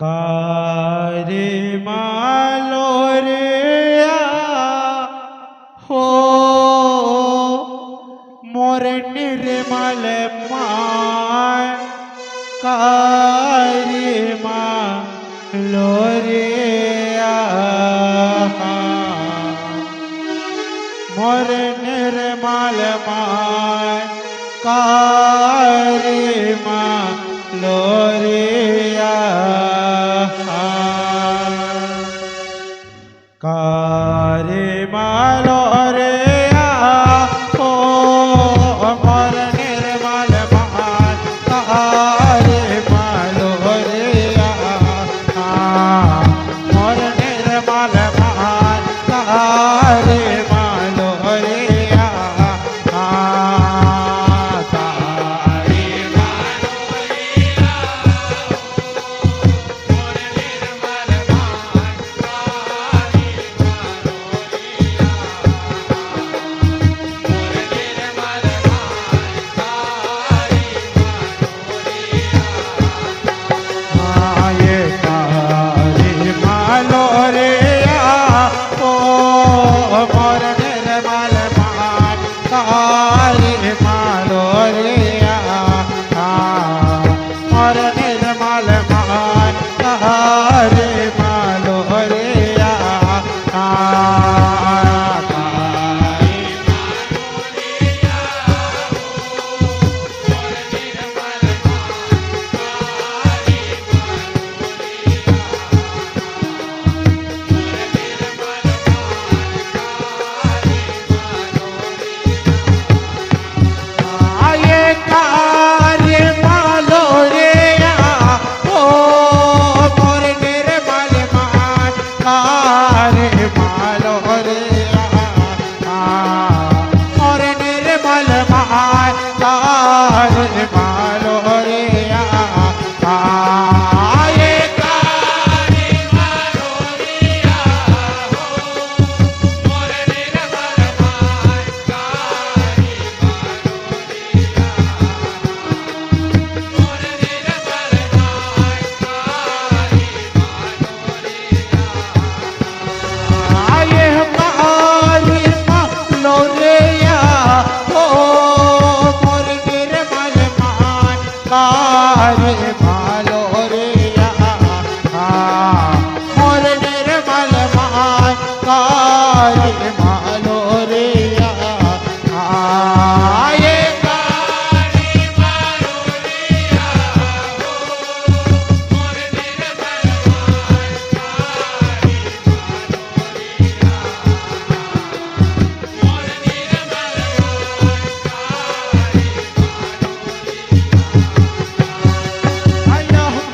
कारे मालो रे हो मोर निर्मल माय कारे मालो रे मोर निर्मल माय कारे मालो रे कारे मालो रे ओ मोर निर्मल माय कारे मालो रे मोर निर्मल माय कारे मालो रे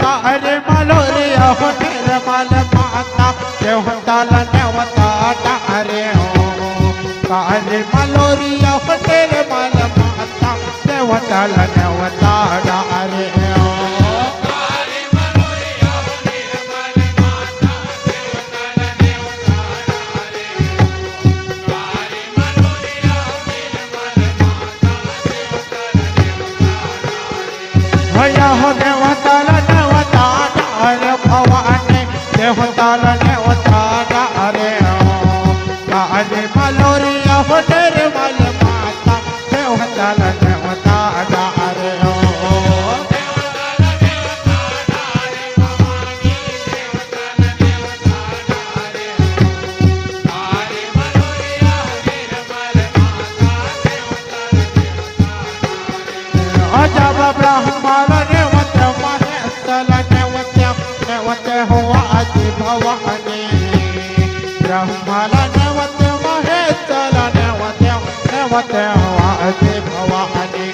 कारे मलोरिया फटेर माल माता देवताल नेवता डारे कारे मलोरिया फटेर माल माता देवताल नेवता डारे कारे मलोरिया फटेर माल माता देवताल नेवता डारे भया हो देवताल नेवता डारे भवानी देवताल नेवता डारे कारे मलोरिया फटेर माल माता देवताल नेवता डारे देवताल नेवता डारे भवानी देवताल नेवता डारे कारे मलोरिया फटेर माल माता देवताल नेवता डारे अजब ब्रह्माल नेवत महेशल नेवत नेवत हुआ आदि भवानी ब्रह्माल नेवत महेशल नेवत नेवत हुआ आदि भवानी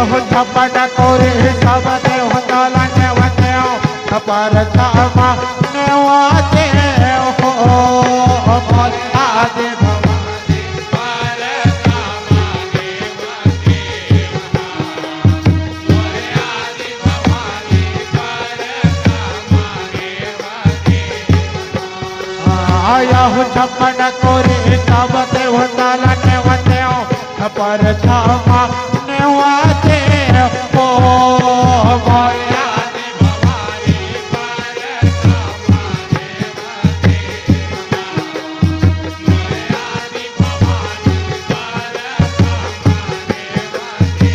हो छपन कोरे सब देवताला नेवते पर क्षमा नेवाते हो मोरिया दे भवानी पर क्षमा नेवते मोरिया दे भवानी पर क्षमा नेवते आया हो छपन कोरे सब देवताला नेवते पर क्षमा नेवाते हो मोरिया दे भवानी पर क्षमा नेवते मोरिया दे भवानी पर क्षमा नेवते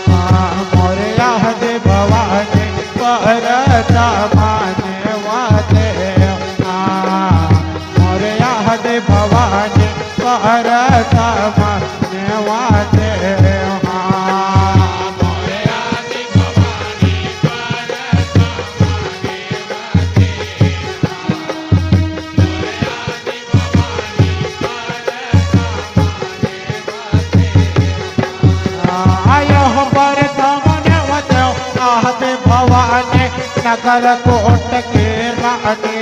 मोरिया दे भवानी पर क्षमा नेवते मोरिया दे भवानी पर क्षमा नेवते मोरिया दे भवानी पर क्षमा नेवते मोरिया दे भवानी पर क्षमा नेवते आया हो पर क्षमा नेवते आहते भवानी नगर कोट के रानी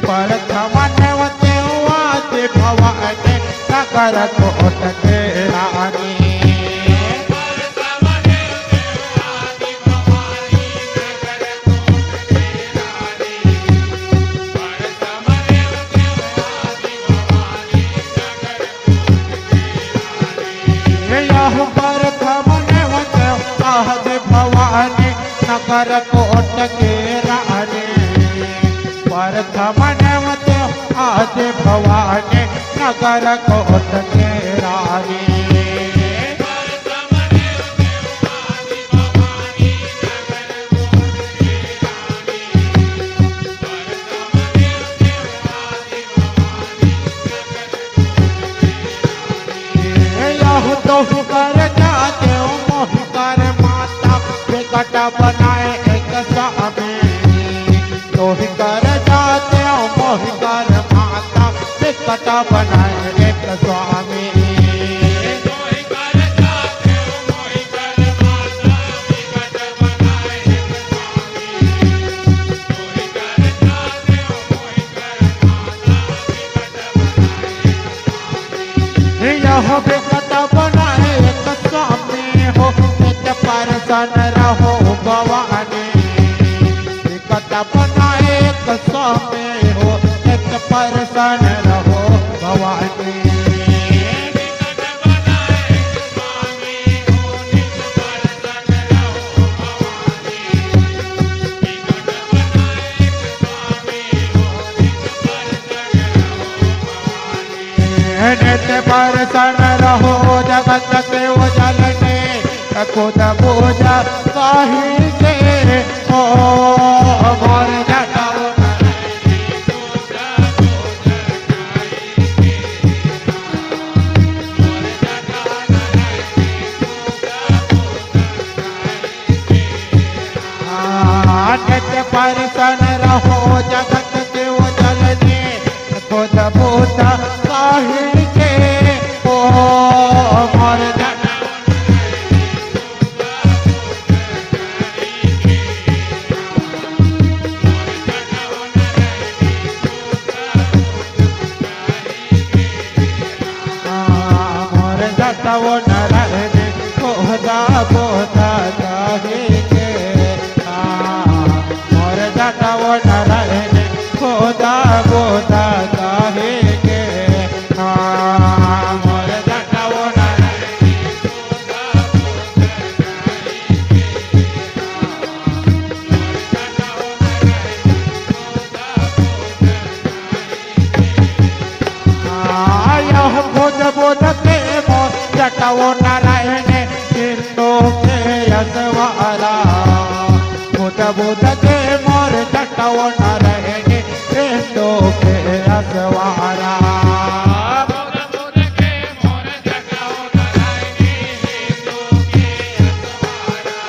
पर क्षमा नेवते आते भवानी नगर कोट के रानी पर क्षमा नेवते आते भवानी नगर कोट के रानी पर क्षमा नेवते आते भवानी नगर कोट के रानी यह पर क्षमा नेवते आते भवानी नगर कोट के रानी पर क्षमा नेवते आते भवानी नगर कोट के रानी पर क्षमा नेवते आते भवानी नगर कोट के रानी पर क्षमा नेवते आते भवानी नगर कोट के रानी यह तो कर जाते मोह कर माता विकट बनाए एक स्वामी तो ही कर जाते मोह कर माता विकट बनाए एक स्वामी तो ही कर जाते मोह कर माता विकट बनाए एक स्वामी तो ही कर जाते मोह कर माता विकट बनाए एक स्वामी यह विकट बनाए एक स्वामी हो नित परसन रहो भवानी विकट बनाए एक स्वामी हो नित परसन रहो भवानी विकट बनाए एक स्वामी हो नित परसन रहो भवानी विकट बनाए एक स्वामी हो नित परसन रहो भवानी नित परसन रहो जगत के उजलने खुद पूजा काहे के ओ मोर जटाओ नित परसन रहो जगत के उजलने खुद पूजा काहे के ओ मोर जटाओ नरने खोदा बोधा जाहे के मोर जटाओ नरने खोदा बोधा जाहे के मोर जटाओ नरने खोदा बोधा जाहे के खुद बोध के मोर जटाओ नारायण सिंधु के यशवारा खुद बोध के मोर जटाओ नारायण सिंधु के यशवारा खुद बोध के मोर जटाओ नारायण सिंधु के यशवारा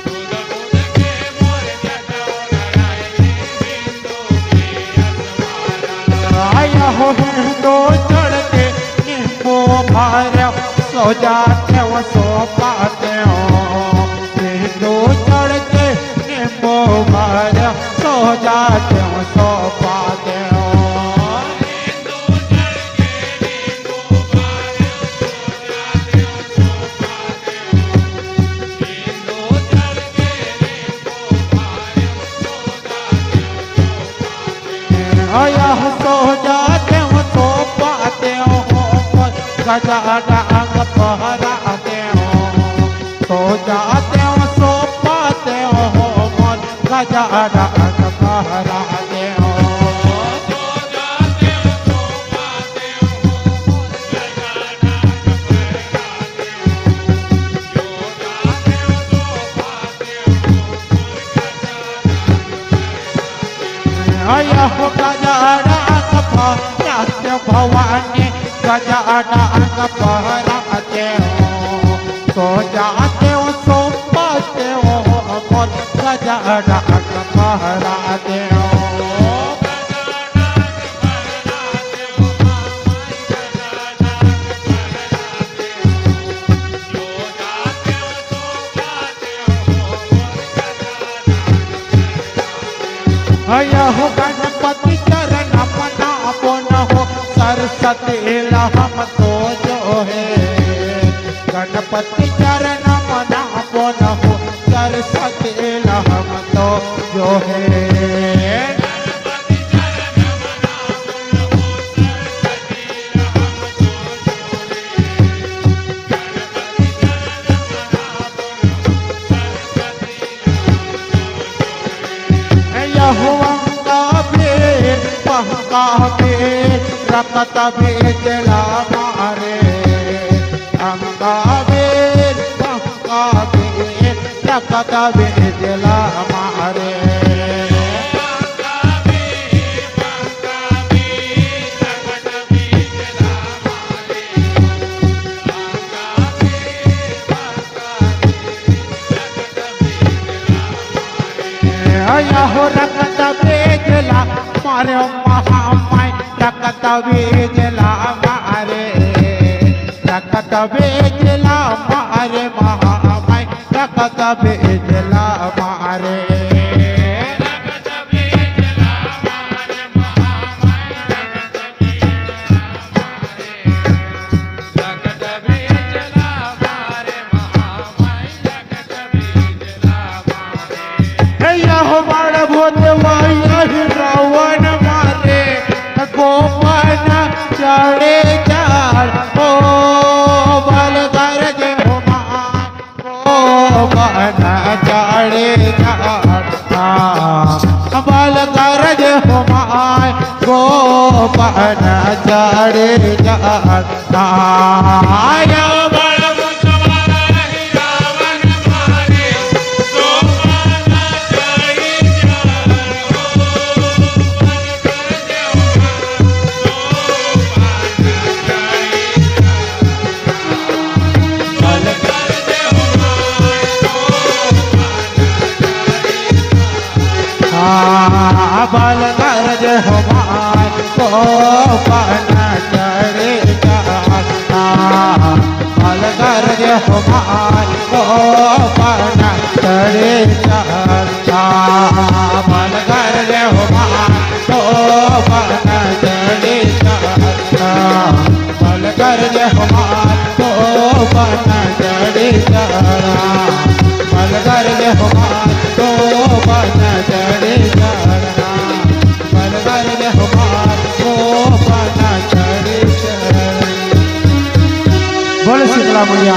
खुद बोध के मोर जटाओ नारायण सिंधु के यशवारा आया हो हिंदू चढ़ के निम्बो भार सो जाते हो सो पाते हो नींबू चढ़ के नींबू भर सो जाते हो सो पाते हो आया हो सो जाते हो सो पाते हो गजा डांग पहराते हो सो जाते हो सो पाते हो मन गजा डांग पहराते हो आया हो गजा डांग पहराते भवानी गजा डांग पहराते हो सो जाते हो सो पाते हो मन गजा डांग पहराते हो आया हो गणपति चरण अपना अपना हो सरस्वती हम तो जो है गणपति चरण अपना अपना हो सरस्वती हम तो जो है रखत भेजला मारे अंगा बेर पंका बेर रखत भेजला मारे आया हो रखत भेजला मारे महामाई रखत भेजला मारे रखत भेजला मारे महामाई रखत भेजला मारे रावण मारे गोपन चढ़े चार ओ बल गरज गोपन चढ़े चार बल गरज हुमाय गोपन चढ़े चार बल गरज हुमाय गोपन चढ़े चार बल गरज हुमाय गोपन चढ़े चार बल गरज हुमाय गोपन चढ़े चार बल गरज हुमाय गोपन चढ़े चार बल गरज हुमाय गोपन चढ़े चार बल गरज हुमाय गोपन चढ़े चार बोल शीतला मैया